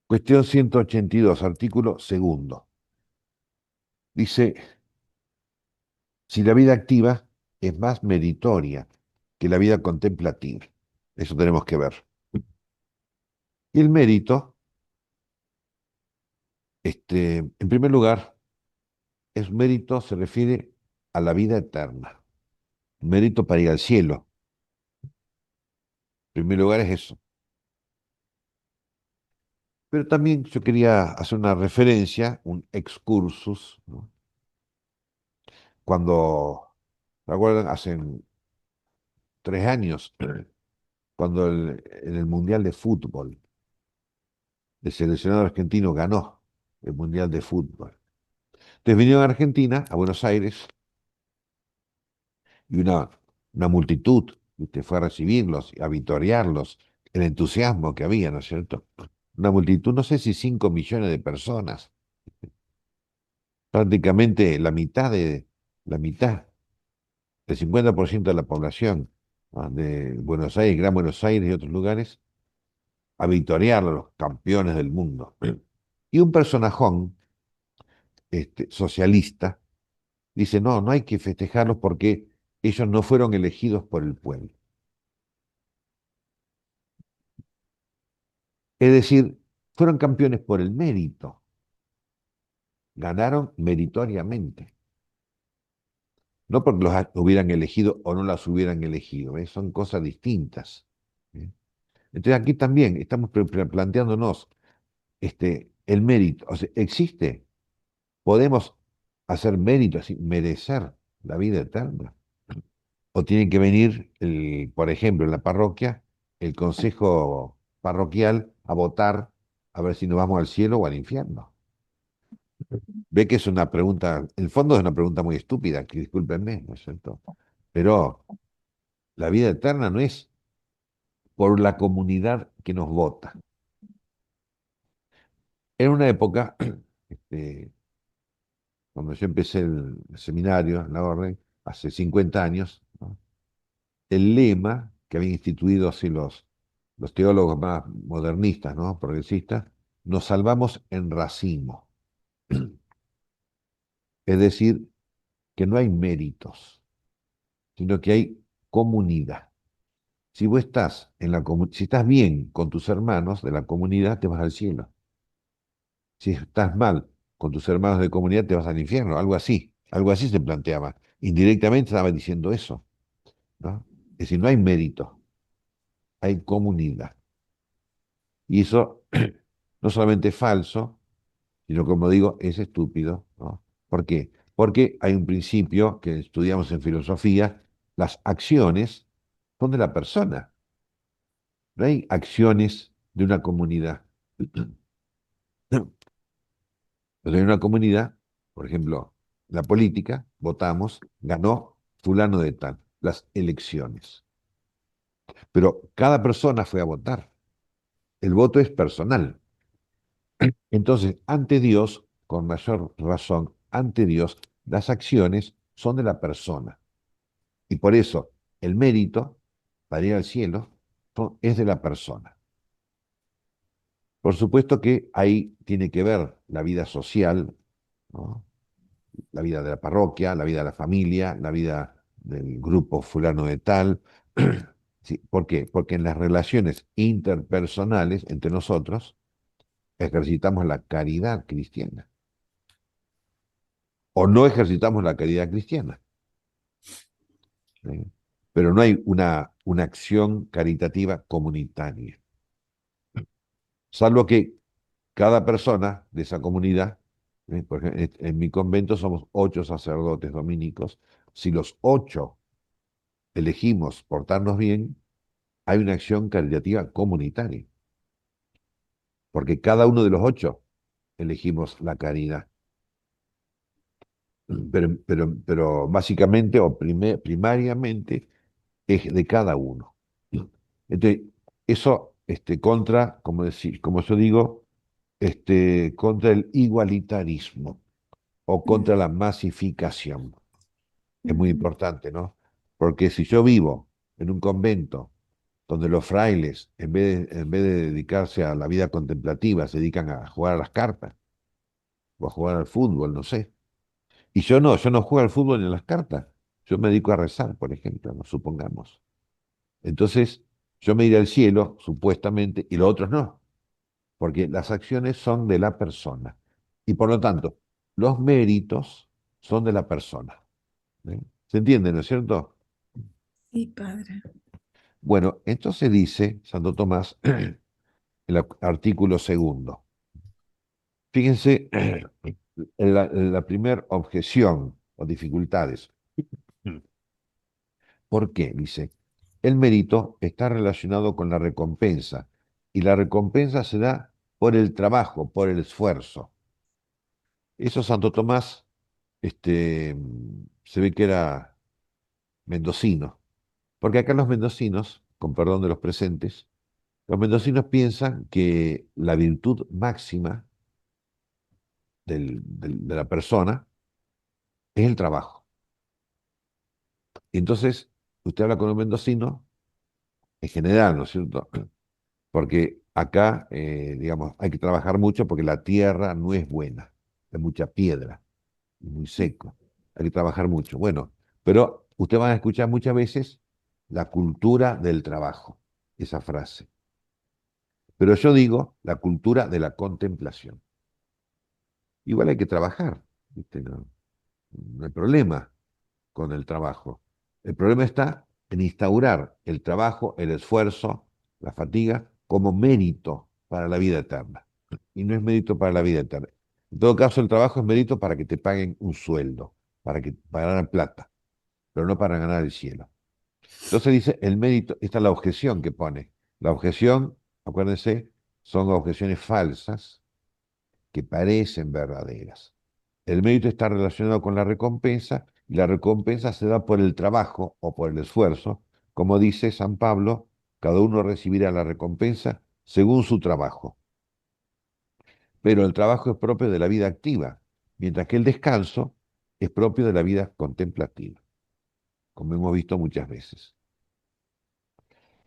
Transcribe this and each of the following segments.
Cuestión 182, artículo segundo. Dice, si la vida activa es más meritoria que la vida contemplativa. Eso tenemos que ver. Y el mérito, en primer lugar, es mérito, se refiere a la vida eterna. Mérito para ir al cielo. En primer lugar es eso. Pero también yo quería hacer una referencia, un excursus, ¿no? Cuando, ¿se acuerdan? Hace 3 años, cuando en el Mundial de Fútbol, el seleccionado argentino ganó el Mundial de Fútbol. Entonces vinieron a Argentina, a Buenos Aires, y una multitud, ¿viste? Fue a recibirlos, a vitorearlos, el entusiasmo que había, ¿no es cierto? Una multitud, no sé si 5 millones de personas, prácticamente la mitad, el 50% de la población, ¿no? De Buenos Aires, Gran Buenos Aires y otros lugares, a vitorear a los campeones del mundo. Y un personajón socialista dice, no, no hay que festejarlos porque ellos no fueron elegidos por el pueblo. Es decir, fueron campeones por el mérito, ganaron meritoriamente, no porque los hubieran elegido o no las hubieran elegido, ¿eh? Son cosas distintas. ¿Eh? Entonces aquí también estamos planteándonos el mérito. O sea, ¿existe? ¿Podemos hacer mérito, así, merecer la vida eterna? ¿O tiene que venir, por ejemplo, en la parroquia, el consejo parroquial a votar a ver si nos vamos al cielo o al infierno? Ve que es una pregunta, en el fondo es una pregunta muy estúpida, que discúlpenme, ¿no es cierto? Pero la vida eterna no es por la comunidad que nos vota. En una época, este, cuando yo empecé el seminario, en la orden, hace 50 años, ¿no? El lema que habían instituido así los teólogos más modernistas, ¿no? Progresistas, nos salvamos en racimo. Es decir, que no hay méritos, sino que hay comunidad. Si vos estás si estás bien con tus hermanos de la comunidad, te vas al cielo. Si estás mal con tus hermanos de comunidad, te vas al infierno. Algo así se planteaba. Indirectamente estaba diciendo eso, ¿no? Es decir, no hay mérito, hay comunidad. Y eso no solamente es falso, sino como digo, es estúpido, ¿no? ¿Por qué? Porque hay un principio que estudiamos en filosofía, las acciones son de la persona, no hay acciones de una comunidad. Pero en una comunidad, por ejemplo, la política, votamos, ganó fulano de tal, las elecciones. Pero cada persona fue a votar. El voto es personal. Entonces, ante Dios, con mayor razón, ante Dios, las acciones son de la persona. Y por eso, el mérito para ir al cielo es de la persona. Por supuesto que ahí tiene que ver la vida social, ¿no? La vida de la parroquia, la vida de la familia, la vida del grupo fulano de tal. Sí, ¿por qué? Porque en las relaciones interpersonales entre nosotros ejercitamos la caridad cristiana o no ejercitamos la caridad cristiana. ¿Eh? Pero no hay una acción caritativa comunitaria, salvo que cada persona de esa comunidad, por ejemplo, en mi convento somos 8 sacerdotes dominicos, si los 8 elegimos portarnos bien, hay una acción caritativa comunitaria, porque cada uno de los 8 elegimos la caridad. Pero básicamente o primariamente es de cada uno. Entonces, eso contra, como yo digo, contra el igualitarismo o contra la masificación. Es muy importante, ¿no? Porque si yo vivo en un convento donde los frailes, en vez de dedicarse a la vida contemplativa, se dedican a jugar a las cartas o a jugar al fútbol, no sé. Y yo no juego al fútbol ni a las cartas. Yo me dedico a rezar, por ejemplo, ¿no? Supongamos. Entonces, yo me iré al cielo, supuestamente, y los otros no, porque las acciones son de la persona. Y por lo tanto, los méritos son de la persona. ¿Eh? ¿Se entiende, no es cierto? Sí, padre. Bueno, entonces dice Santo Tomás, el artículo segundo. Fíjense en la primera objeción o dificultades. ¿Por qué? Dice, el mérito está relacionado con la recompensa y la recompensa se da por el trabajo, por el esfuerzo. Eso Santo Tomás se ve que era mendocino, porque acá los mendocinos, con perdón de los presentes, los mendocinos piensan que la virtud máxima de la persona es el trabajo. Y entonces, usted habla con un mendocino, en general, ¿no es cierto? Porque acá, digamos, hay que trabajar mucho porque la tierra no es buena, hay mucha piedra, muy seco, hay que trabajar mucho. Bueno, pero usted va a escuchar muchas veces la cultura del trabajo, esa frase. Pero yo digo la cultura de la contemplación. Igual hay que trabajar, ¿viste? No hay problema con el trabajo. El problema está en instaurar el trabajo, el esfuerzo, la fatiga como mérito para la vida eterna. Y no es mérito para la vida eterna. En todo caso, el trabajo es mérito para que te paguen un sueldo, para ganar plata, pero no para ganar el cielo. Entonces dice, el mérito, esta es la objeción que pone. La objeción, acuérdense, son objeciones falsas que parecen verdaderas. El mérito está relacionado con la recompensa y la recompensa se da por el trabajo o por el esfuerzo. Como dice San Pablo, cada uno recibirá la recompensa según su trabajo. Pero el trabajo es propio de la vida activa, mientras que el descanso es propio de la vida contemplativa, como hemos visto muchas veces.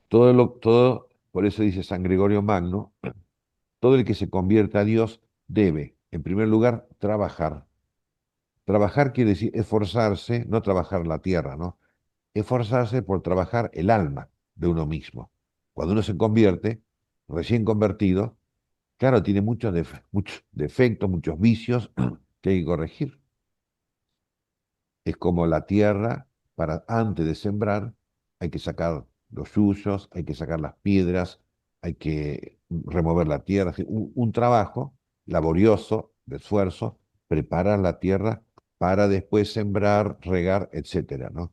Por eso dice San Gregorio Magno, todo el que se convierta a Dios debe, en primer lugar, trabajar. Trabajar quiere decir esforzarse, no trabajar la tierra, ¿no? Esforzarse por trabajar el alma de uno mismo. Cuando uno se convierte, recién convertido, claro, tiene muchos defectos, muchos vicios que hay que corregir. Es como la tierra, antes de sembrar, hay que sacar los yuyos, hay que sacar las piedras, hay que remover la tierra. Un trabajo laborioso, de esfuerzo, preparar la tierra para después sembrar, regar, etcétera, ¿no?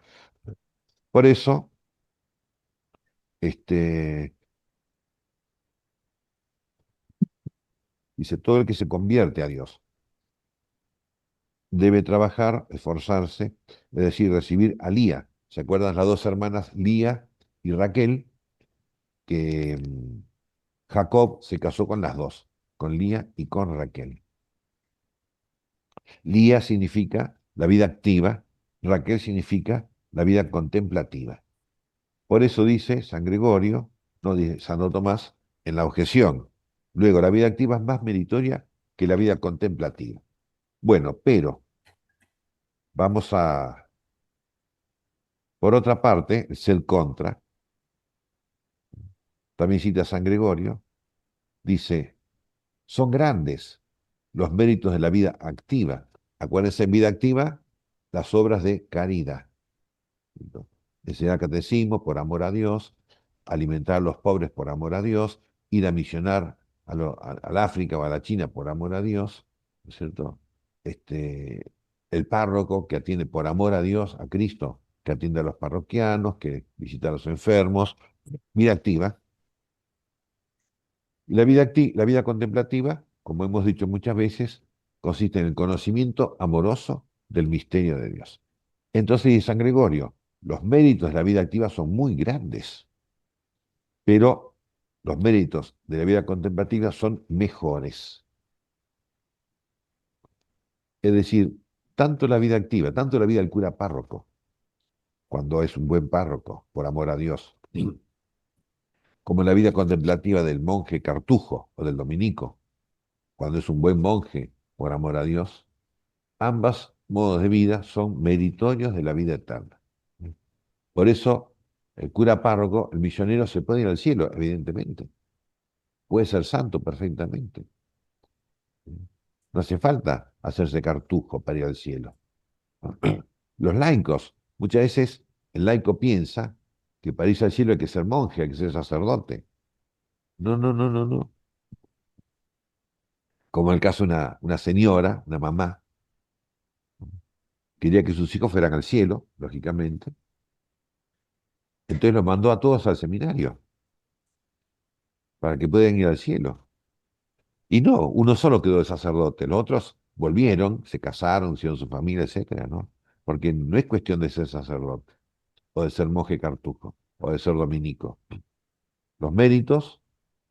Por eso, este, dice, todo el que se convierte a Dios debe trabajar, esforzarse, es decir, recibir a Lía. ¿Se acuerdan las dos hermanas Lía y Raquel? Que Jacob se casó con las dos, con Lía y con Raquel. Lía significa la vida activa, Raquel significa la vida contemplativa. Por eso dice San Gregorio, no dice Santo Tomás, en la objeción. Luego, la vida activa es más meritoria que la vida contemplativa. Bueno, pero vamos a, por otra parte, el contra, también cita San Gregorio, dice, son grandes los méritos de la vida activa. Acuérdense, en vida activa, las obras de caridad. Enseñar catecismo por amor a Dios, alimentar a los pobres por amor a Dios, ir a misionar al África o a la China por amor a Dios, ¿no es cierto? Este, el párroco que atiende por amor a Dios, a Cristo, que atiende a los parroquianos, que visita a los enfermos, vida activa. Y la vida contemplativa, como hemos dicho muchas veces, consiste en el conocimiento amoroso del misterio de Dios. Entonces, dice San Gregorio, los méritos de la vida activa son muy grandes, pero los méritos de la vida contemplativa son mejores. Es decir, tanto la vida activa, tanto la vida del cura párroco, cuando es un buen párroco, por amor a Dios, como la vida contemplativa del monje cartujo o del dominico, cuando es un buen monje por amor a Dios. Ambas modos de vida son meritorios de la vida eterna. Por eso, el cura párroco, el misionero, se puede ir al cielo, evidentemente. Puede ser santo perfectamente. No hace falta hacerse cartujo para ir al cielo. Los laicos, muchas veces el laico piensa que para irse al cielo hay que ser monje, hay que ser sacerdote. No, no, no, no, no. Como en el caso de una señora, una mamá, quería que sus hijos fueran al cielo, lógicamente. Entonces los mandó a todos al seminario para que puedan ir al cielo. Y no, uno solo quedó de sacerdote, los otros volvieron, se casaron, hicieron su familia, etcétera, ¿no? Porque no es cuestión de ser sacerdote, o de ser monje cartujo, o de ser dominico. Los méritos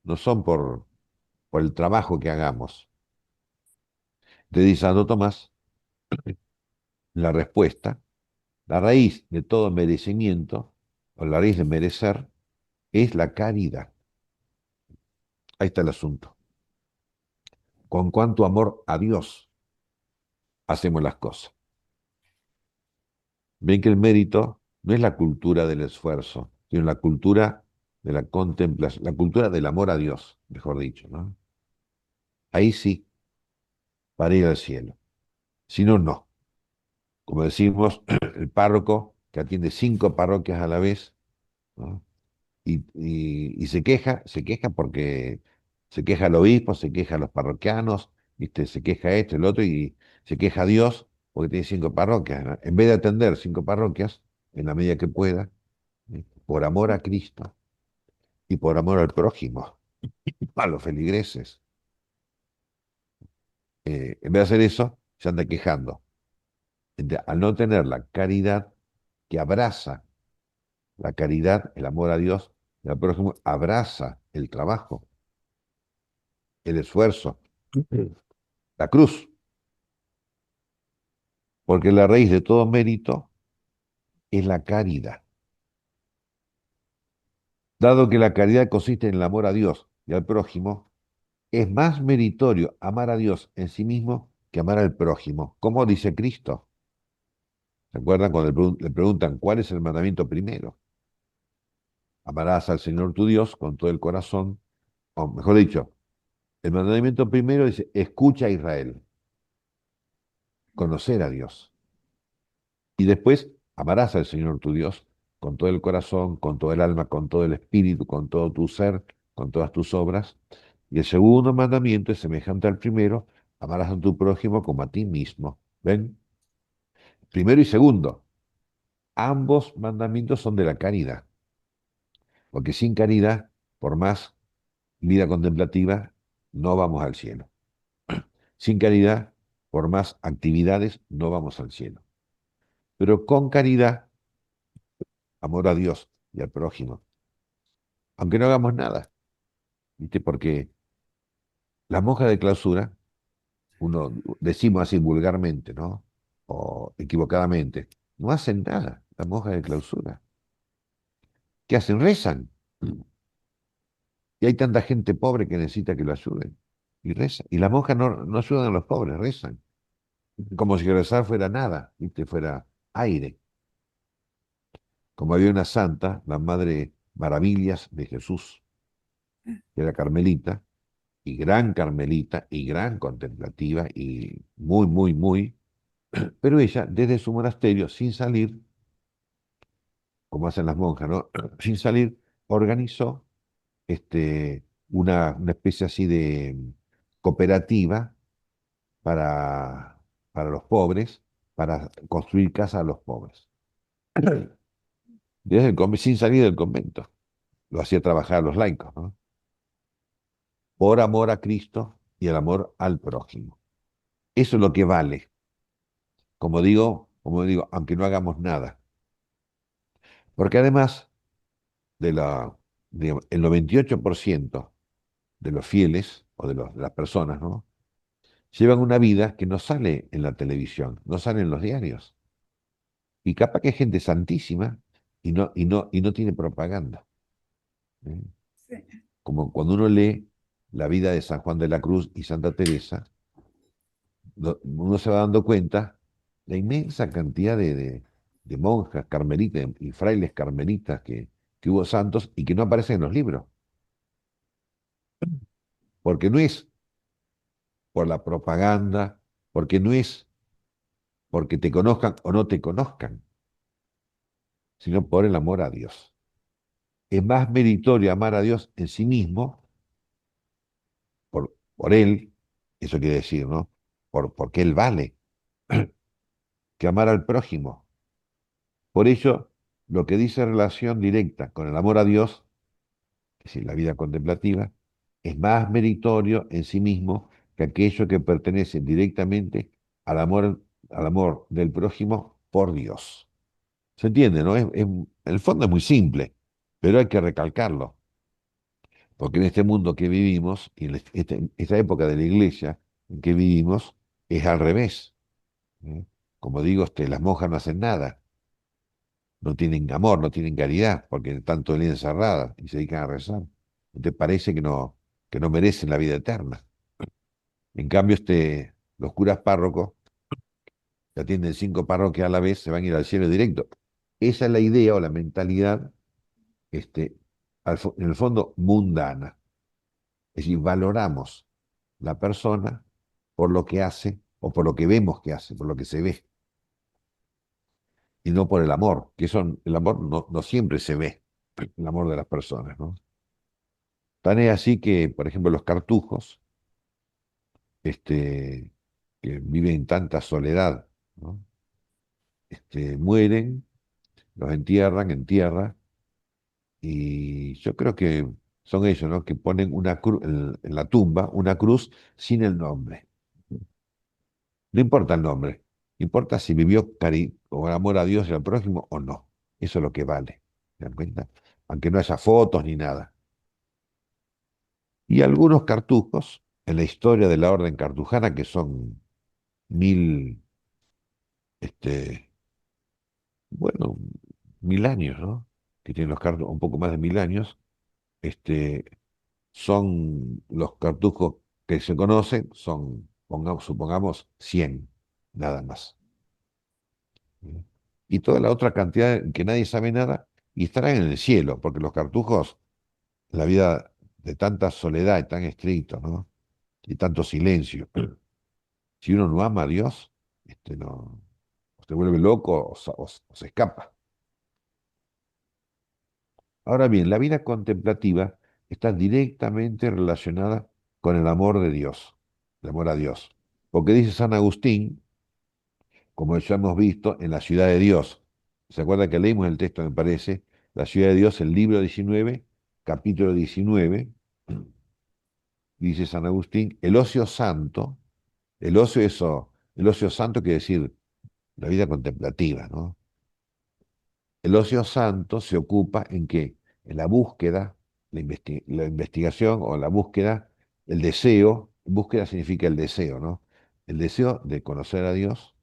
no son por el trabajo que hagamos. Te dice Santo Tomás, la respuesta, la raíz de todo merecimiento, o la raíz de merecer, es la caridad. Ahí está el asunto. Con cuánto amor a Dios hacemos las cosas. Ven que el mérito no es la cultura del esfuerzo, sino la cultura de la contemplación, la cultura del amor a Dios, mejor dicho, ¿no? Ahí sí, para ir al cielo. Si no, no. Como decimos, el párroco que atiende 5 parroquias a la vez, ¿no? Y se queja porque se queja el obispo, se queja los parroquianos, ¿viste? Se queja esto, el otro, y se queja Dios porque tiene 5 parroquias, ¿no? En vez de atender 5 parroquias, en la medida que pueda, ¿sí? Por amor a Cristo y por amor al prójimo, a los feligreses, en vez de hacer eso, se anda quejando. Al no tener la caridad que abraza, la caridad, el amor a Dios y al prójimo, abraza el trabajo, el esfuerzo, la cruz, porque la raíz de todo mérito es la caridad. Dado que la caridad consiste en el amor a Dios y al prójimo, es más meritorio amar a Dios en sí mismo que amar al prójimo. ¿Cómo dice Cristo? ¿Se acuerdan cuando le preguntan cuál es el mandamiento primero? Amarás al Señor tu Dios con todo el corazón, o mejor dicho, el mandamiento primero dice, escucha a Israel, conocer a Dios. Y después, amarás al Señor tu Dios con todo el corazón, con todo el alma, con todo el espíritu, con todo tu ser, con todas tus obras. Y el segundo mandamiento es semejante al primero, amarás a tu prójimo como a ti mismo. ¿Ven? Primero y segundo, ambos mandamientos son de la caridad, porque sin caridad, por más vida contemplativa, no vamos al cielo. Sin caridad, por más actividades, no vamos al cielo. Pero con caridad, amor a Dios y al prójimo, aunque no hagamos nada, ¿viste? Porque las monjas de clausura, uno decimos así vulgarmente, ¿no? O equivocadamente, no hacen nada, las monjas de clausura. ¿Qué hacen? Rezan. Y hay tanta gente pobre que necesita que lo ayuden. Y rezan. Y las monjas no ayudan a los pobres, rezan. Como si rezar fuera nada, ¿viste? Fuera aire. Como había una santa, la Madre Maravillas de Jesús, que era carmelita, y gran contemplativa, y muy, muy, muy, pero ella, desde su monasterio, sin salir, como hacen las monjas, ¿no? Sin salir, organizó una especie así de cooperativa para, para los pobres, para construir casas a los pobres. Sin salir del convento. Lo hacía trabajar a los laicos, ¿no? Por amor a Cristo y el amor al prójimo. Eso es lo que vale. Como digo, aunque no hagamos nada. Porque además de digamos, el 98% de los fieles o de las personas, ¿no? Llevan una vida que no sale en la televisión, no sale en los diarios. Y capaz que es gente santísima y no tiene propaganda. ¿Eh? como cuando uno lee la vida de San Juan de la Cruz y Santa Teresa, uno se va dando cuenta la inmensa cantidad de monjas carmelitas y frailes carmelitas que hubo santos y que no aparecen en los libros, porque no es por la propaganda, porque no es porque te conozcan o no te conozcan, sino por el amor a Dios. Es más meritorio amar a Dios en sí mismo, por Él, eso quiere decir, ¿no? Porque Él vale, que amar al prójimo. Por ello, lo que dice relación directa con el amor a Dios, es decir, la vida contemplativa, es más meritorio en sí mismo que aquello que pertenece directamente al amor del prójimo por Dios. ¿Se entiende, no? El fondo es muy simple, pero hay que recalcarlo, porque en este mundo que vivimos, y en esta época de la iglesia en que vivimos, es al revés. ¿Eh? Como digo, las monjas no hacen nada, no tienen amor, no tienen caridad, porque están todo el día encerradas y se dedican a rezar. Entonces parece que no merecen la vida eterna. En cambio, los curas párrocos, que atienden 5 parroquias a la vez, se van a ir al cielo directo. Esa es la idea o la mentalidad, este, en el fondo, mundana. Es decir, valoramos la persona por lo que hace o por lo que vemos que hace, por lo que se ve, y no por el amor, el amor no siempre se ve, el amor de las personas, ¿no? Tan es así que, por ejemplo, los cartujos, este, que viven en tanta soledad, ¿no? Mueren, los entierran en tierra, y yo creo que son ellos, ¿no? Que ponen una cruz en la tumba, una cruz sin el nombre. No importa el nombre, importa si vivió o amor a Dios y al prójimo o no. Eso es lo que vale. ¿Se dan cuenta? Aunque no haya fotos ni nada. Y algunos cartujos, en la historia de la orden cartujana, que son mil, este, bueno, 1000 años, ¿no? Que tienen los cartujos, un poco más de 1000 años, este, son los cartujos que se conocen, supongamos 100, nada más. Y toda la otra cantidad que nadie sabe nada, y estarán en el cielo, porque los cartujos, la vida de tanta soledad y tan estricto, ¿no? Y tanto silencio, si uno no ama a Dios, no, o se vuelve loco o se escapa. Ahora bien, la vida contemplativa está directamente relacionada con el amor de Dios, el amor a Dios. Porque dice San Agustín, como ya hemos visto, en la ciudad de Dios. ¿Se acuerda que leímos el texto, me parece? La ciudad de Dios, el libro 19, capítulo 19, dice San Agustín, el ocio santo, el ocio santo quiere decir la vida contemplativa, ¿no? El ocio santo se ocupa en qué? En la búsqueda, la investigación o la búsqueda, el deseo, búsqueda significa el deseo, ¿no? El deseo de conocer a Dios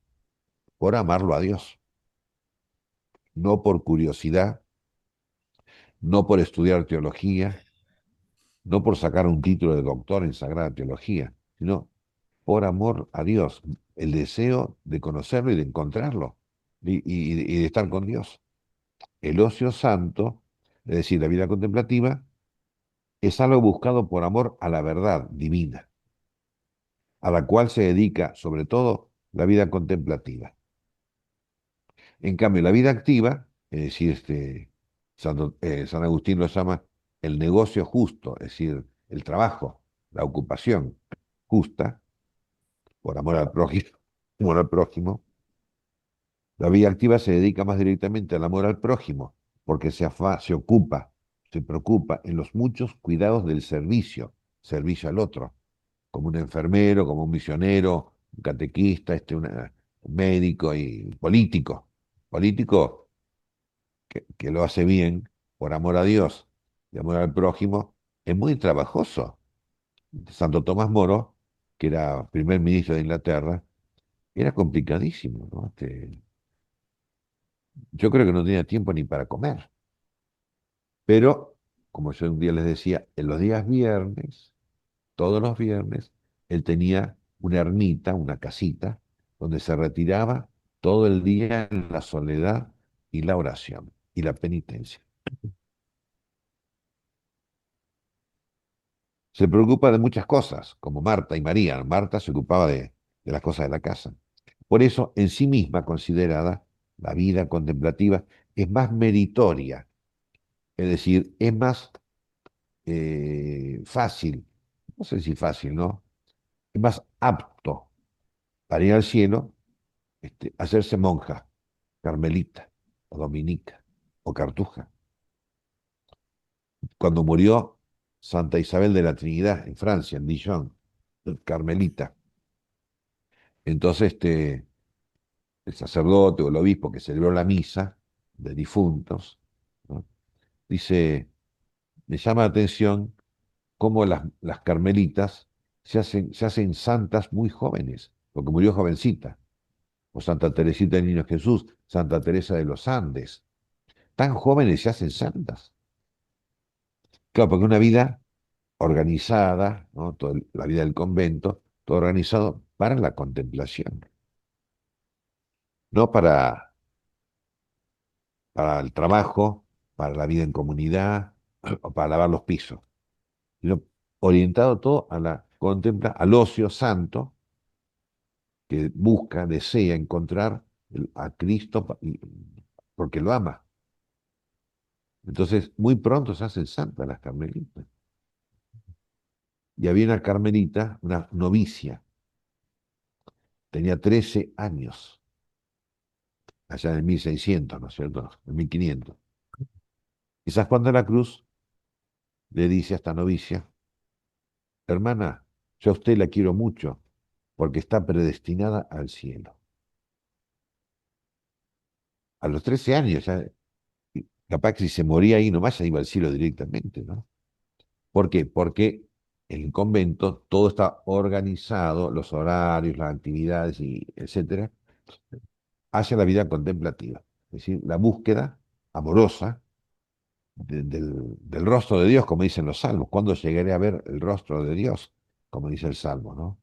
por amarlo a Dios, no por curiosidad, no por estudiar teología, no por sacar un título de doctor en Sagrada Teología, sino por amor a Dios, el deseo de conocerlo y de encontrarlo y de estar con Dios. El ocio santo, es decir, la vida contemplativa, es algo buscado por amor a la verdad divina, a la cual se dedica sobre todo la vida contemplativa. En cambio, la vida activa, es decir, San Agustín lo llama el negocio justo, es decir, el trabajo, la ocupación justa, por amor al prójimo, amor al prójimo. La vida activa se dedica más directamente al amor al prójimo, porque se ocupa, se preocupa en los muchos cuidados del servicio, servicio al otro, como un enfermero, como un misionero, un catequista, un médico y político. Político que lo hace bien por amor a Dios y amor al prójimo, es muy trabajoso. Santo Tomás Moro, que era primer ministro de Inglaterra, era complicadísimo, ¿no? Yo creo que no tenía tiempo ni para comer, pero como yo un día les decía, en los días viernes, todos los viernes, él tenía una ermita, una casita, donde se retiraba todo el día en la soledad y la oración y la penitencia. Se preocupa de muchas cosas, como Marta y María. Marta se ocupaba de las cosas de la casa. Por eso, en sí misma considerada, la vida contemplativa es más meritoria, es decir, es más fácil, no sé si fácil, ¿no? Es más apto para ir al cielo, hacerse monja, carmelita, o dominica, o cartuja. Cuando murió Santa Isabel de la Trinidad en Francia, en Dijon, carmelita, entonces el sacerdote o el obispo que celebró la misa de difuntos, ¿no? Dice, me llama la atención cómo las carmelitas se hacen santas muy jóvenes, porque murió jovencita, o Santa Teresita del Niño Jesús, Santa Teresa de los Andes, tan jóvenes se hacen santas. Claro, porque una vida organizada, ¿no? La vida del convento, todo organizado para la contemplación, no para el trabajo, para la vida en comunidad o para lavar los pisos, sino orientado todo a la contempla, al ocio santo que busca, desea encontrar a Cristo porque lo ama. Entonces, muy pronto se hacen santas las carmelitas. Y había una carmelita, una novicia, tenía 13 años, allá en 1600, ¿no es cierto? En 1500. Y San Juan de la Cruz le dice a esta novicia, hermana, yo a usted la quiero mucho porque está predestinada al cielo. A los 13 años, ya, capaz que si se moría ahí nomás ya iba al cielo directamente, ¿no? ¿Por qué? Porque en el convento todo está organizado, los horarios, las actividades, y etcétera, hacia la vida contemplativa. Es decir, la búsqueda amorosa del rostro de Dios, como dicen los salmos. ¿Cuándo llegaré a ver el rostro de Dios? Como dice el salmo, ¿no?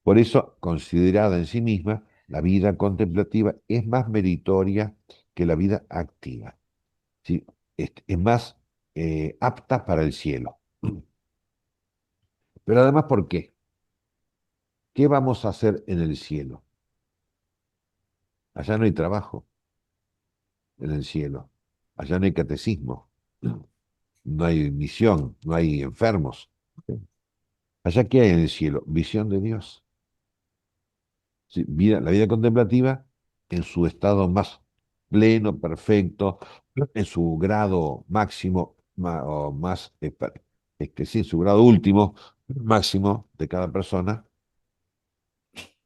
Por eso, considerada en sí misma, la vida contemplativa es más meritoria que la vida activa. ¿Sí? Es más apta para el cielo. Pero además, ¿por qué? ¿Qué vamos a hacer en el cielo? Allá no hay trabajo en el cielo. Allá no hay catecismo. No hay misión, no hay enfermos. Allá, ¿qué hay en el cielo? Visión de Dios. Sí, la vida contemplativa en su estado más pleno, perfecto, en su grado máximo, o más, sí, su grado último, máximo de cada persona.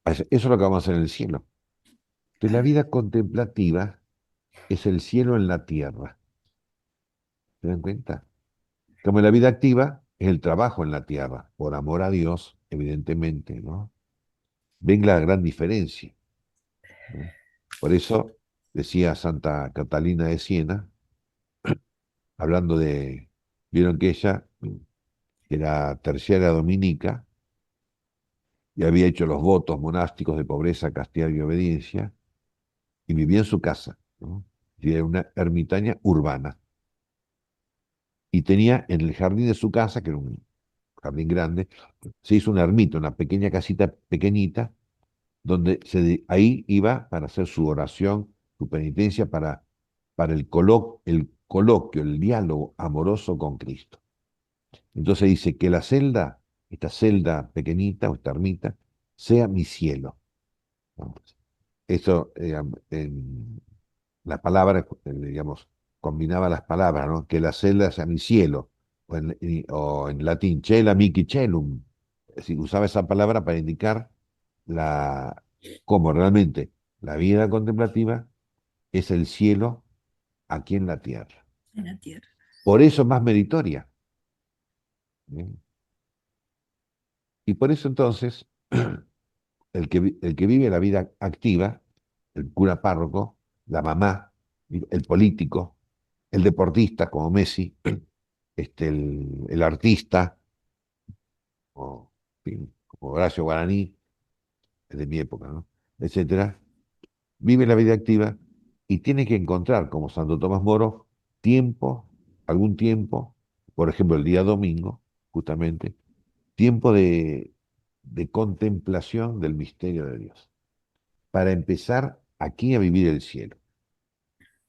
Eso es lo que vamos a hacer en el cielo. Entonces, la vida contemplativa es el cielo en la tierra. ¿Se dan cuenta? Como la vida activa es el trabajo en la tierra, por amor a Dios, evidentemente, ¿no? Ven la gran diferencia, ¿no? Por eso decía Santa Catalina de Siena, hablando vieron que ella era terciaria dominica y había hecho los votos monásticos de pobreza, castidad y obediencia, y vivía en su casa, ¿no? Y era una ermitaña urbana. Y tenía en el jardín de su casa, que era un jardín grande, se hizo una ermita, una pequeña casita pequeñita, donde ahí iba para hacer su oración, su penitencia, para el coloquio, el diálogo amoroso con Cristo. Entonces dice que la celda, esta celda pequeñita o esta ermita, sea mi cielo, ¿no? Eso, la palabra, digamos, combinaba las palabras, ¿no? Que la celda sea mi cielo, o en latín, cela mihi celum. Es decir, usaba esa palabra para indicar la, cómo realmente la vida contemplativa es el cielo aquí en la tierra. En la tierra. Por eso es más meritoria. ¿Eh? Y por eso entonces, el que vive la vida activa, el cura párroco, la mamá, el político, el deportista como Messi, el artista, o, en fin, como Horacio Guaraní, es de mi época, ¿no? Etcétera, vive la vida activa y tiene que encontrar, como Santo Tomás Moro, tiempo, algún tiempo, por ejemplo, el día domingo, justamente, tiempo de contemplación del misterio de Dios, para empezar aquí a vivir el cielo,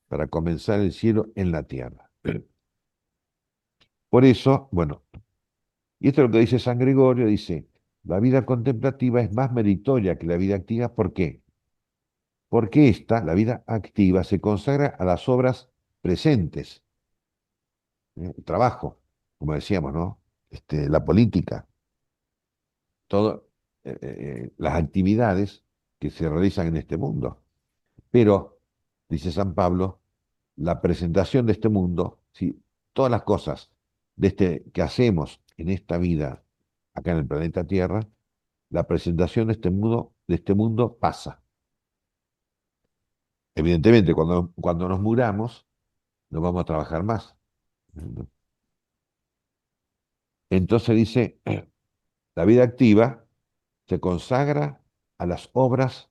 para comenzar el cielo en la tierra. Por eso, bueno, y esto es lo que dice San Gregorio, dice, la vida contemplativa es más meritoria que la vida activa. ¿Por qué? Porque esta, la vida activa, se consagra a las obras presentes, el trabajo, como decíamos, ¿no? La política, todas las actividades que se realizan en este mundo. Pero, dice San Pablo, la presentación de este mundo, ¿sí? Todas las cosas que hacemos en esta vida, acá en el planeta Tierra, la presentación de este mundo pasa. Evidentemente, cuando nos muramos, no vamos a trabajar más. Entonces dice, la vida activa se consagra a las obras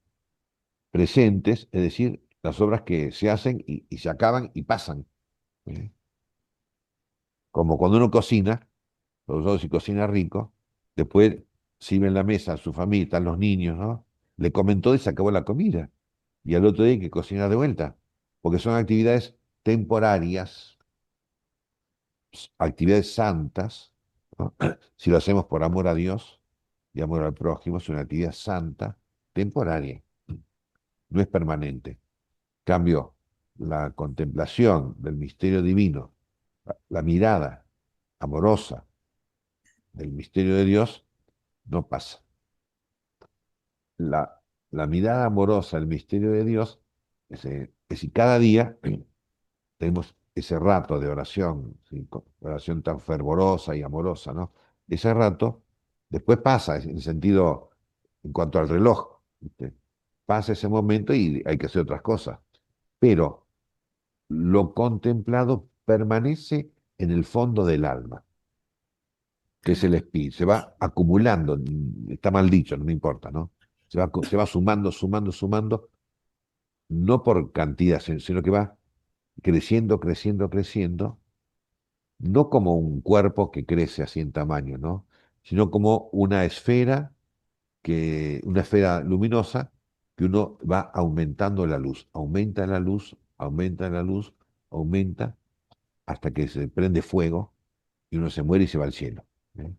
presentes, es decir, las obras que se hacen y se acaban y pasan. ¿Eh? Como cuando uno cocina, sobre todo si cocina rico, después sirve en la mesa a su familia, están los niños, ¿no? Le comen todo y se acabó la comida. Y al otro día hay que cocinar de vuelta, porque son actividades temporarias, actividades santas, ¿no? Si lo hacemos por amor a Dios y amor al prójimo, es una actividad santa, temporaria, no es permanente. Cambio, la contemplación del misterio divino, la mirada amorosa del misterio de Dios, no pasa. La, la mirada amorosa del misterio de Dios es si cada día tenemos ese rato de oración, ¿sí? Oración tan fervorosa y amorosa, ¿no? Ese rato, después pasa, en el sentido, en cuanto al reloj, ¿viste? Pasa ese momento y hay que hacer otras cosas. Pero lo contemplado permanece en el fondo del alma, que es el Claro. espíritu, se va acumulando, está mal dicho, no me importa, ¿no? Se va sumando, sumando, sumando, no por cantidad, sino que va creciendo, creciendo, creciendo, no como un cuerpo que crece así en tamaño, ¿no? Sino como una esfera luminosa que uno va aumentando la luz, aumenta la luz, aumenta la luz, aumenta hasta que se prende fuego y uno se muere y se va al cielo. ¿Eh?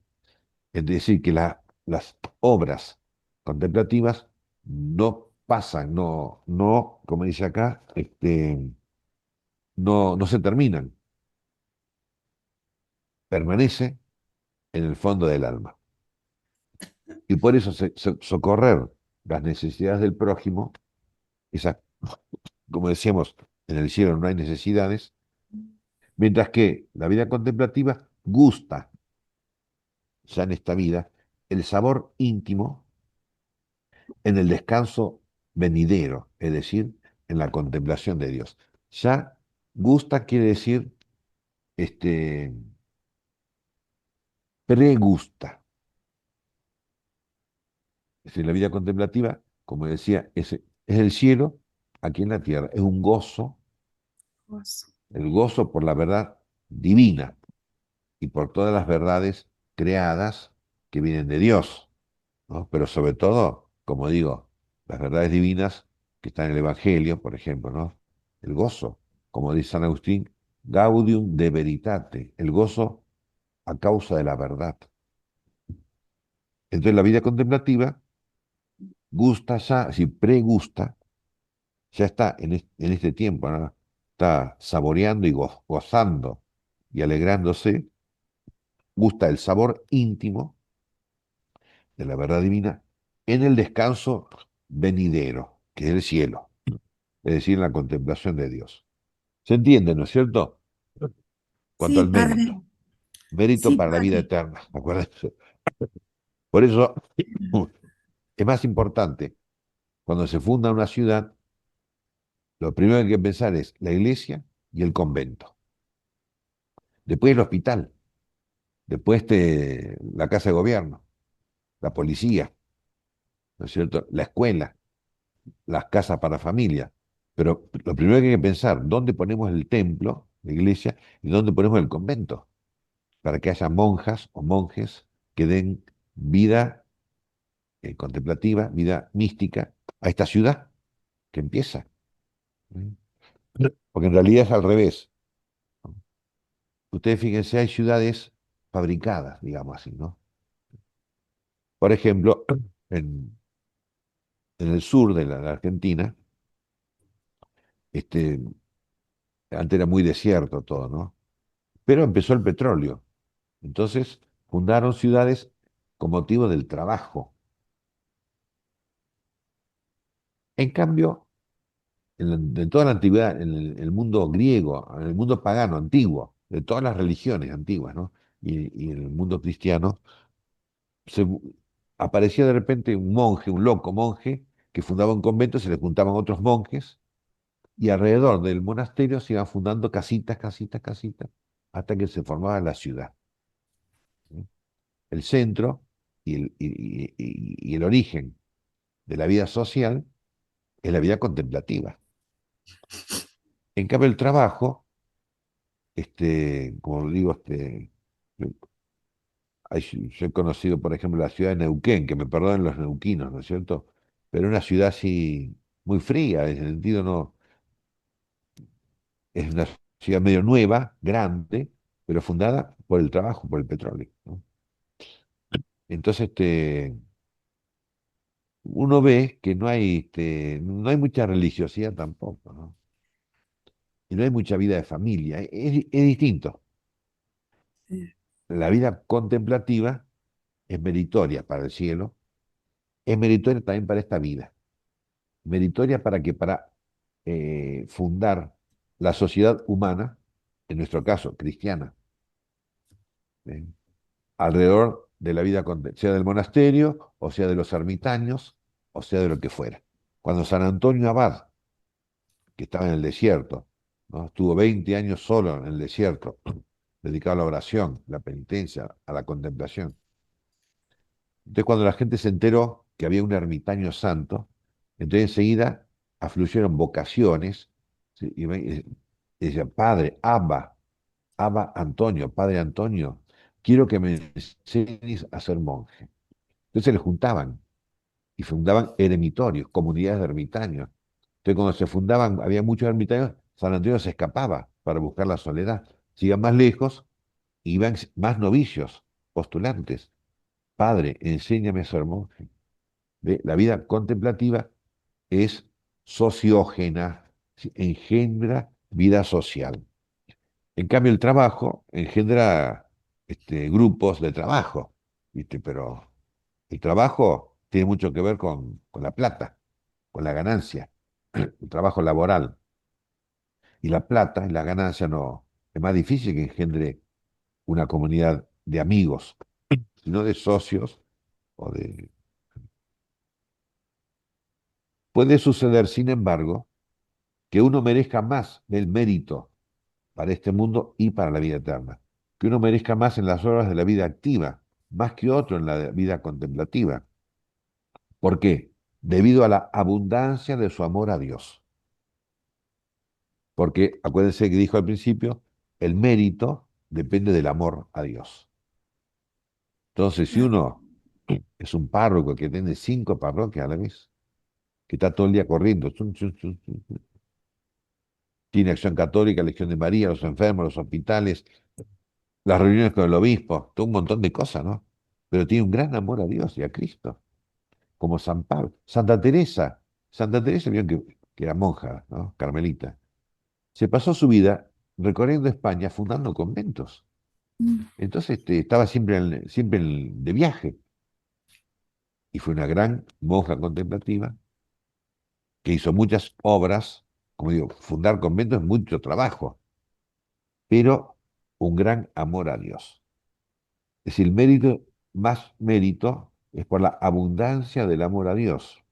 Es decir, que las obras contemplativas no pasan, como dice acá, no se terminan, permanece en el fondo del alma. Y por eso socorrer las necesidades del prójimo, esa, como decíamos, en el cielo no hay necesidades, mientras que la vida contemplativa gusta, ya en esta vida, el sabor íntimo en el descanso venidero, es decir, en la contemplación de Dios. Ya gusta quiere decir este, pregusta. Es decir, la vida contemplativa, como decía, es el cielo aquí en la tierra, es un gozo, Gozo. el gozo por la verdad divina y por todas las verdades creadas que vienen de Dios, ¿no? Pero sobre todo, como digo, las verdades divinas que están en el Evangelio, por ejemplo, ¿no? El gozo, como dice San Agustín, gaudium de veritate, el gozo a causa de la verdad. Entonces la vida contemplativa gusta ya, si pregusta, ya está en este tiempo, ¿no? Está saboreando y gozando y alegrándose, gusta el sabor íntimo de la verdad divina en el descanso venidero, que es el cielo, es decir, en la contemplación de Dios. ¿Se entiende, no es cierto? Cuanto Sí, al mérito. padre. Mérito Sí, para la vida padre. eterna, acuérdense. Por eso es más importante, cuando se funda una ciudad, lo primero que hay que pensar es la iglesia y el convento. después el hospital, después la casa de gobierno, la policía, ¿no es cierto? La escuela, las casas para familia. Pero lo primero que hay que pensar, ¿dónde ponemos el templo, la iglesia, y dónde ponemos el convento? Para que haya monjas o monjes que den vida contemplativa, vida mística a esta ciudad que empieza. ¿Mm? Porque en realidad es al revés. Ustedes fíjense, hay ciudades fabricadas, digamos así, ¿no? Por ejemplo, en, en el sur de la Argentina, este, antes era muy desierto todo, ¿no? Pero empezó el petróleo. Entonces fundaron ciudades con motivo del trabajo. En cambio, en toda la antigüedad, en el mundo griego, en el mundo pagano antiguo, de todas las religiones antiguas, ¿no? Y en el mundo cristiano, se, aparecía de repente un monje, un loco monje, que fundaba un convento, se le juntaban otros monjes, y alrededor del monasterio se iban fundando casitas, casitas, casitas, hasta que se formaba la ciudad. ¿Sí? El centro y el origen de la vida social es la vida contemplativa. En cambio, el trabajo, como digo, yo he conocido, por ejemplo, la ciudad de Neuquén, que me perdonen los neuquinos, ¿no es cierto? Pero una ciudad así muy fría, en el sentido no, es una ciudad medio nueva, grande, pero fundada por el trabajo, por el petróleo, ¿no? Entonces, uno ve que no hay mucha religiosidad tampoco, ¿no? Y no hay mucha vida de familia. Es distinto. Sí, La vida contemplativa es meritoria para el cielo, es meritoria también para esta vida. Meritoria para fundar la sociedad humana, en nuestro caso, cristiana, ¿eh? Alrededor de la vida, sea del monasterio, o sea de los ermitaños, o sea de lo que fuera. Cuando San Antonio Abad, que estaba en el desierto, ¿no? Estuvo 20 años solo en el desierto, dedicado a la oración, la penitencia, a la contemplación. Entonces, cuando la gente se enteró que había un ermitaño santo, entonces enseguida afluyeron vocaciones, ¿sí? Y decía, Padre, Abba Antonio, Padre Antonio, quiero que me enseñes a ser monje. Entonces se les juntaban y fundaban eremitorios, comunidades de ermitaños. Entonces, cuando se fundaban, había muchos ermitaños, San Antonio se escapaba para buscar la soledad. Si iban más lejos, iban más novicios, postulantes. Padre, enséñame a ser monje. ¿Ve? La vida contemplativa es sociógena, ¿sí? Engendra vida social. En cambio, el trabajo engendra grupos de trabajo, ¿viste? Pero el trabajo tiene mucho que ver con la plata, con la ganancia, el trabajo laboral. Y la plata y la ganancia no, es más difícil que engendre una comunidad de amigos, sino de socios o de... Puede suceder, sin embargo, que uno merezca más del mérito para este mundo y para la vida eterna, que uno merezca más en las horas de la vida activa, más que otro en la vida contemplativa. ¿Por qué? Debido a la abundancia de su amor a Dios. Porque acuérdense que dijo al principio, el mérito depende del amor a Dios. Entonces, si claro. uno es un párroco que tiene 5 parroquias a la vez, que está todo el día corriendo, chun, chun, chun, chun, chun, tiene Acción Católica, Legión de María, los enfermos, los hospitales, las reuniones con el obispo, todo un montón de cosas, ¿no? Pero tiene un gran amor a Dios y a Cristo, como San Pablo. Santa Teresa, vieron que era monja, ¿no? Carmelita. Se pasó su vida recorriendo España fundando conventos. Mm, Entonces estaba siempre, de viaje. Y fue una gran monja contemplativa que hizo muchas obras. Como digo, fundar conventos es mucho trabajo, pero un gran amor a Dios. Es decir, el mérito, más mérito, es por la abundancia del amor a Dios.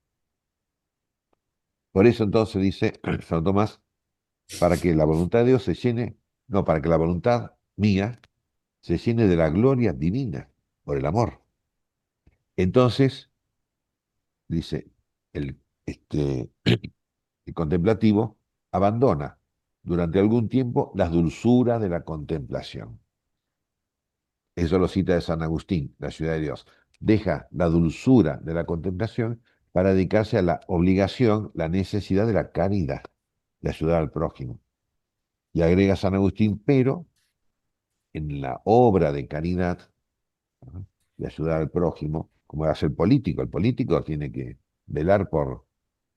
Por eso entonces dice San Tomás, para que la voluntad de Dios se llene, no, para que la voluntad mía se llene de la gloria divina por el amor. Entonces, dice, el, este, el contemplativo abandona durante algún tiempo las dulzuras de la contemplación. Eso lo cita de San Agustín, la ciudad de Dios. Deja la dulzura de la contemplación para dedicarse a la obligación, la necesidad de la caridad, de ayudar al prójimo. Y agrega San Agustín, pero en la obra de caridad, ¿no?, de ayudar al prójimo, como hace el político tiene que velar por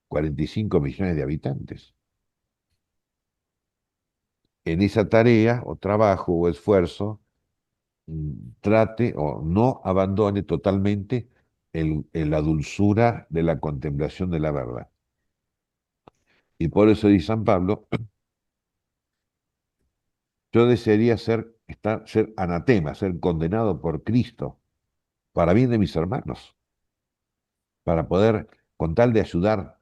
45 millones de habitantes. En esa tarea o trabajo o esfuerzo, trate o no abandone totalmente la dulzura de la contemplación de la verdad. Y por eso dice San Pablo, yo desearía ser anatema, ser condenado por Cristo, para bien de mis hermanos, para poder, con tal de ayudar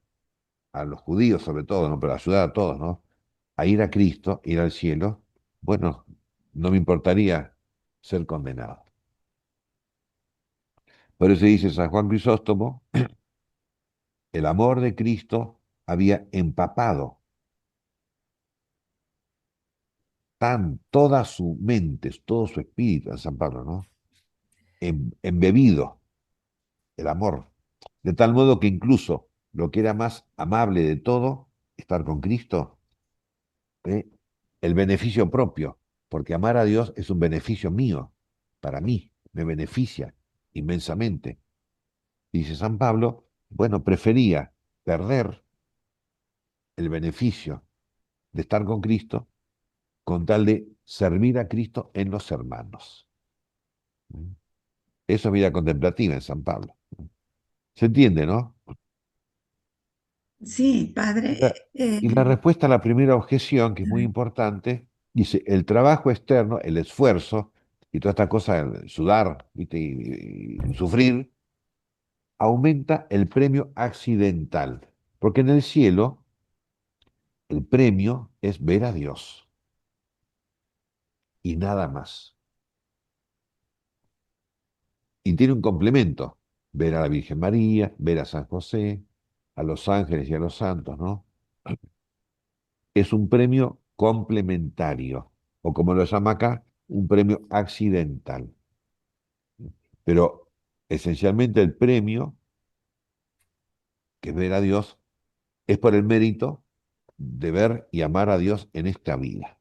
a los judíos sobre todo, ¿no?, pero ayudar a todos, ¿no?, a ir a Cristo, ir al cielo, bueno, no me importaría ser condenado. Por eso dice San Juan Crisóstomo, el amor de Cristo había empapado toda su mente, todo su espíritu, en San Pablo, ¿no? Embebido el amor, de tal modo que incluso lo que era más amable de todo, estar con Cristo, ¿eh?, el beneficio propio, porque amar a Dios es un beneficio mío, para mí, me beneficia inmensamente. Dice San Pablo, bueno, prefería perder el beneficio de estar con Cristo con tal de servir a Cristo en los hermanos. Eso es vida contemplativa en San Pablo. ¿Se entiende, no? Sí, padre. La- Y la respuesta a la primera objeción, que es muy importante, dice, el trabajo externo, el esfuerzo y toda esta cosa, el sudar, ¿viste?, y sufrir, aumenta el premio accidental. Porque en el cielo el premio es ver a Dios y nada más. Y tiene un complemento, ver a la Virgen María, ver a San José, a los ángeles y a los santos, ¿no? Es un premio complementario, o como lo llama acá, un premio accidental. Pero esencialmente el premio, que es ver a Dios, es por el mérito de ver y amar a Dios en esta vida.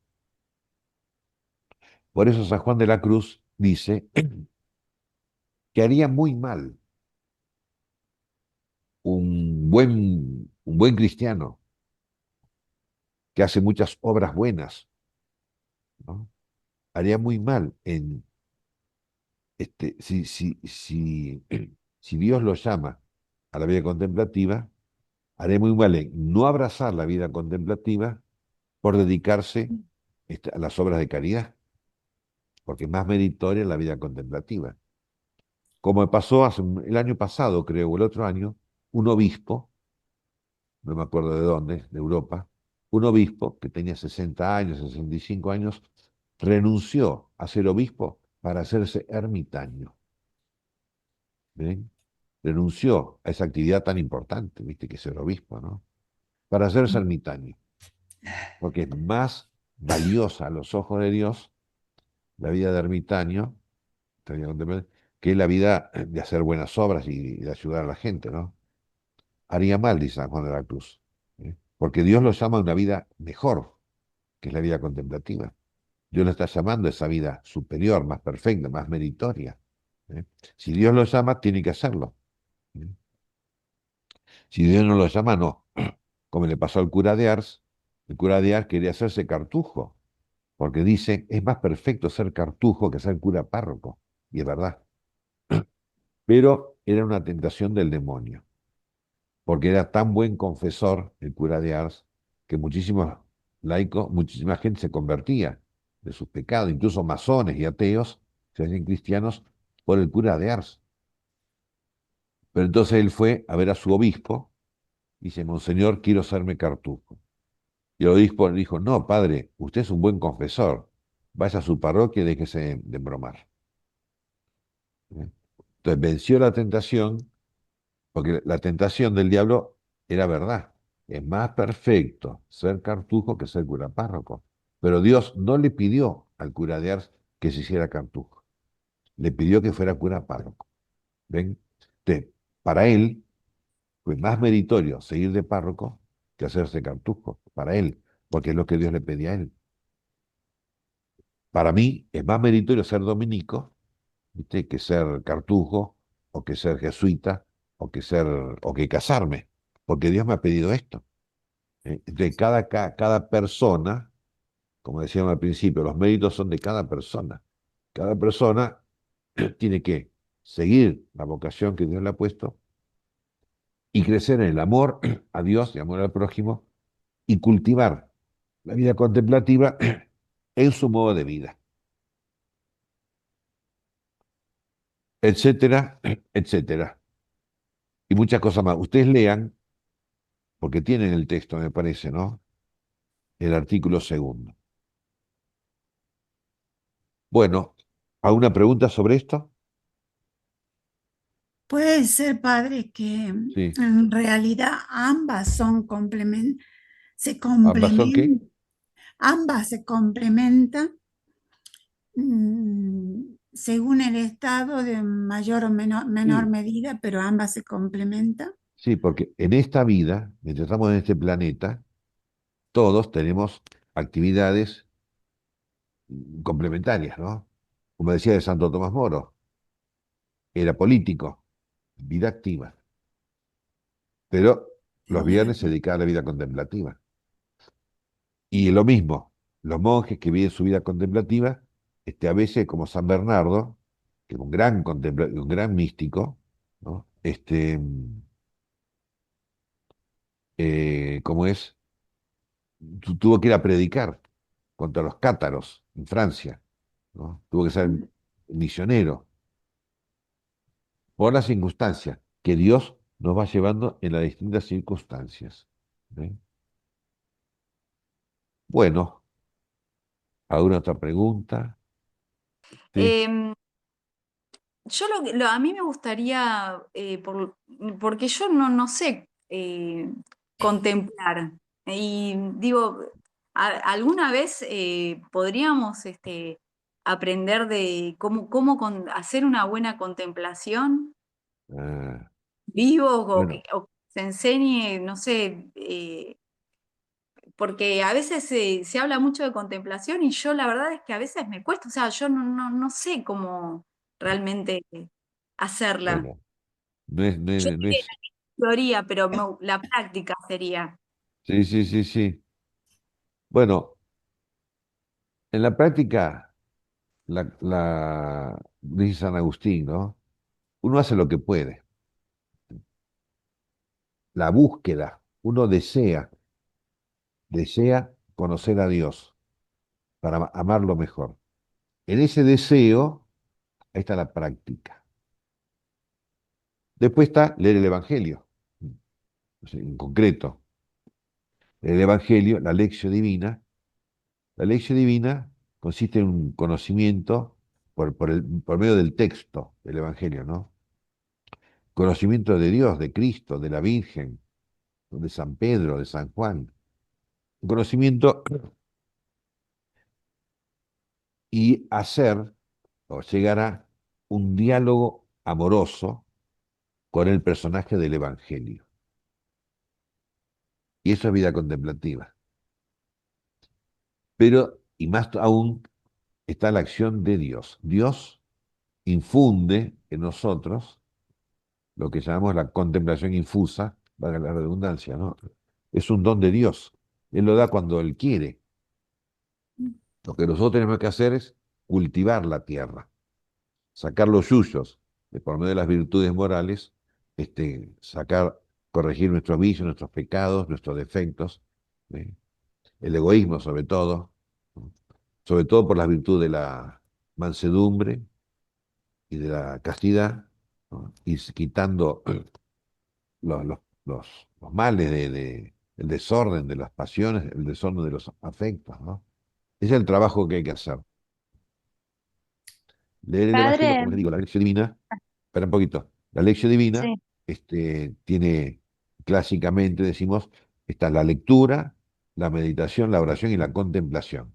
Por eso San Juan de la Cruz dice que haría muy mal un buen cristiano que hace muchas obras buenas, ¿no? Haría muy mal si Dios lo llama a la vida contemplativa, haría muy mal en no abrazar la vida contemplativa por dedicarse, a las obras de caridad, porque es más meritoria la vida contemplativa. Como me pasó el año pasado, creo, o el otro año, un obispo, no me acuerdo de dónde, de Europa, un obispo que tenía 60 años, 65 años, renunció a ser obispo para hacerse ermitaño. ¿Ven? Renunció a esa actividad tan importante, viste, que es ser obispo, ¿no? Para hacerse ermitaño, porque es más valiosa a los ojos de Dios la vida de ermitaño que la vida de hacer buenas obras y de ayudar a la gente, ¿no? Haría mal, dice San Juan de la Cruz, ¿eh? Porque Dios lo llama a una vida mejor, que es la vida contemplativa. Dios lo está llamando a esa vida superior, más perfecta, más meritoria, ¿eh? Si Dios lo llama, tiene que hacerlo, ¿eh? Si Dios no lo llama, no. Como le pasó al cura de Ars, el cura de Ars quería hacerse cartujo, porque dice, es más perfecto ser cartujo que ser cura párroco. Y es verdad. Pero era una tentación del demonio, porque era tan buen confesor el cura de Ars que muchísimos laicos, muchísima gente se convertía de sus pecados, incluso masones y ateos se hacían cristianos por el cura de Ars. Pero entonces él fue a ver a su obispo y dice, Monseñor, quiero hacerme cartujo. Y el obispo le dijo, no, padre, usted es un buen confesor, vaya a su parroquia y déjese de embromar. ¿Eh? Entonces venció la tentación, porque la tentación del diablo era verdad. Es más perfecto ser cartujo que ser cura párroco. Pero Dios no le pidió al cura de Ars que se hiciera cartujo. Le pidió que fuera cura párroco. ¿Ven? Entonces, para él fue más meritorio seguir de párroco que hacerse cartujo. Para él, porque es lo que Dios le pedía a él. Para mí es más meritorio ser dominico, ¿viste? Que ser cartujo, o que ser jesuita, o que casarme, porque Dios me ha pedido esto. Entonces, cada persona, como decíamos al principio, los méritos son de cada persona. Cada persona tiene que seguir la vocación que Dios le ha puesto y crecer en el amor a Dios y amor al prójimo y cultivar la vida contemplativa en su modo de vida, etcétera, etcétera. Y muchas cosas más. Ustedes lean, porque tienen el texto, me parece, ¿no? El artículo segundo. Bueno, ¿alguna pregunta sobre esto? Puede ser, padre, que Sí. en realidad ambas son se ¿Ambas son qué? complementan, ambas se complementan según el estado de mayor o menor Sí. medida, pero ambas se complementan. Sí, porque en esta vida, mientras estamos en este planeta, todos tenemos actividades complementarias, ¿no? Como decía de Santo Tomás Moro, era político, vida activa, pero los viernes se dedicaba a la vida contemplativa. Y lo mismo, los monjes que viven su vida contemplativa, a veces como San Bernardo, que es un gran un gran místico, ¿no? ¿Cómo es? Tuvo que ir a predicar contra los cátaros en Francia, ¿no? Tuvo que ser misionero por las circunstancias que Dios nos va llevando en las distintas circunstancias. ¿Eh? Bueno, ¿alguna otra pregunta? Sí. Em, yo a mí me gustaría, porque yo no sé contemplar. Y digo, ¿alguna vez podríamos aprender de hacer una buena contemplación Ah, vivo bueno, o que se enseñe, no sé, porque a veces se habla mucho de contemplación y yo la verdad es que a veces me cuesta, o sea, yo no sé cómo realmente hacerla. bueno, no es, no Yo es, sé no es- teoría, pero la práctica sería. Sí, sí, sí, sí. Bueno, en la práctica, dice San Agustín, ¿no? Uno hace lo que puede. La búsqueda, uno desea conocer a Dios para amarlo mejor. En ese deseo, ahí está la práctica. Después está leer el Evangelio, o sea, en concreto, el Evangelio, la lección divina. La lección divina consiste en un conocimiento por medio del texto del Evangelio, ¿no? Conocimiento de Dios, de Cristo, de la Virgen, de San Pedro, de San Juan. Un conocimiento y hacer o llegar a un diálogo amoroso con el personaje del Evangelio. Y eso es vida contemplativa. Pero, y más aún, está la acción de Dios. Dios infunde en nosotros lo que llamamos la contemplación infusa, valga la redundancia, ¿no? Es un don de Dios. Él lo da cuando Él quiere. Lo que nosotros tenemos que hacer es cultivar la tierra, sacar los yuyos, por medio de las virtudes morales, corregir nuestros vicios, nuestros pecados, nuestros defectos, ¿eh? El egoísmo sobre todo, ¿no? Sobre todo por la virtud de la mansedumbre y de la castidad, ¿no? Y quitando los, los, los males el desorden de las pasiones, el desorden de los afectos, ¿no? Ese es el trabajo que hay que hacer. Leer el Evangelio, Padre, como les digo, la lección divina, espera un poquito, la lección divina sí, tiene, clásicamente decimos, está la lectura, la meditación, la oración y la contemplación.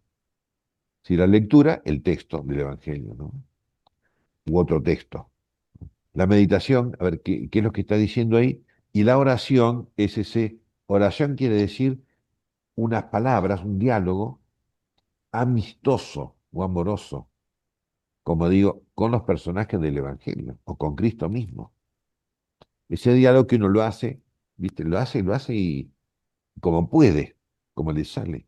Si la lectura, el texto del Evangelio, ¿no? U otro texto. La meditación, a ver, ¿qué es lo que está diciendo ahí? Y la oración es oración quiere decir unas palabras, un diálogo amistoso o amoroso, como digo, con los personajes del Evangelio o con Cristo mismo. Ese diálogo que uno lo hace, ¿viste? Lo hace y como puede, como le sale,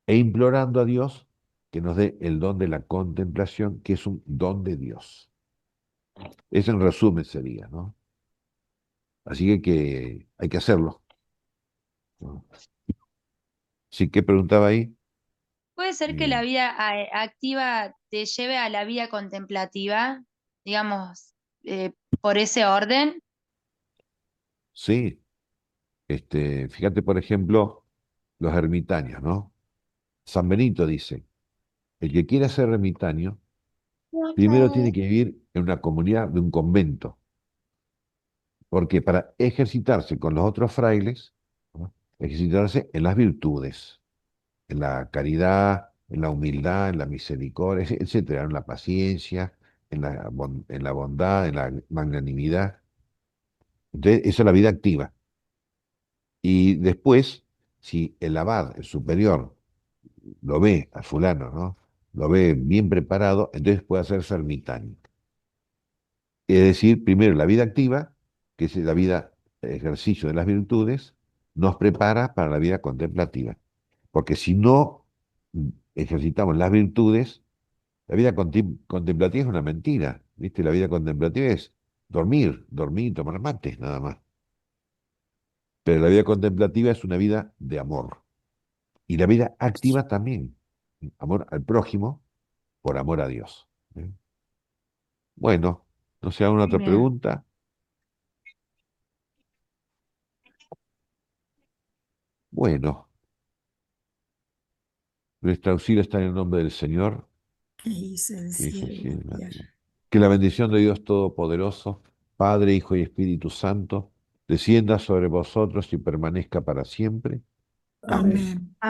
e implorando a Dios que nos dé el don de la contemplación, que es un don de Dios. Eso en resumen sería, ¿no? Así que hay que hacerlo, ¿no? Sí, ¿qué preguntaba ahí? ¿puede ser que Eh, la vida activa te lleve a la vida contemplativa, digamos, por ese orden? sí, fíjate, por ejemplo, los ermitaños, ¿no? San Benito dice, el que quiera ser ermitaño, primero tiene que vivir en una comunidad de un convento, porque para ejercitarse con los otros frailes, ¿no? Ejercitarse en las virtudes, en la caridad, en la humildad, en la misericordia, etcétera, en la paciencia, en la bondad, en la magnanimidad. Entonces, esa es la vida activa. Y después, si el abad, el superior, lo ve a fulano, ¿no? Lo ve bien preparado, entonces puede hacerse ermitaño. Es decir, primero la vida activa, que es la vida ejercicio de las virtudes, nos prepara para la vida contemplativa. Porque si no ejercitamos las virtudes, la vida contemplativa es una mentira, ¿viste? La vida contemplativa es dormir, dormir, tomar mates, nada más. Pero la vida contemplativa es una vida de amor. Y la vida activa también. Amor al prójimo por amor a Dios. ¿Eh? Bueno, no sé, ¿alguna otra Bien. pregunta? Bueno, nuestro auxilio está en el nombre del Señor, que hizo el que hizo el cielo y la cielo y la tierra. tierra. Que la bendición de Dios Todopoderoso, Padre, Hijo y Espíritu Santo, descienda sobre vosotros y permanezca para siempre. Amén. Amén.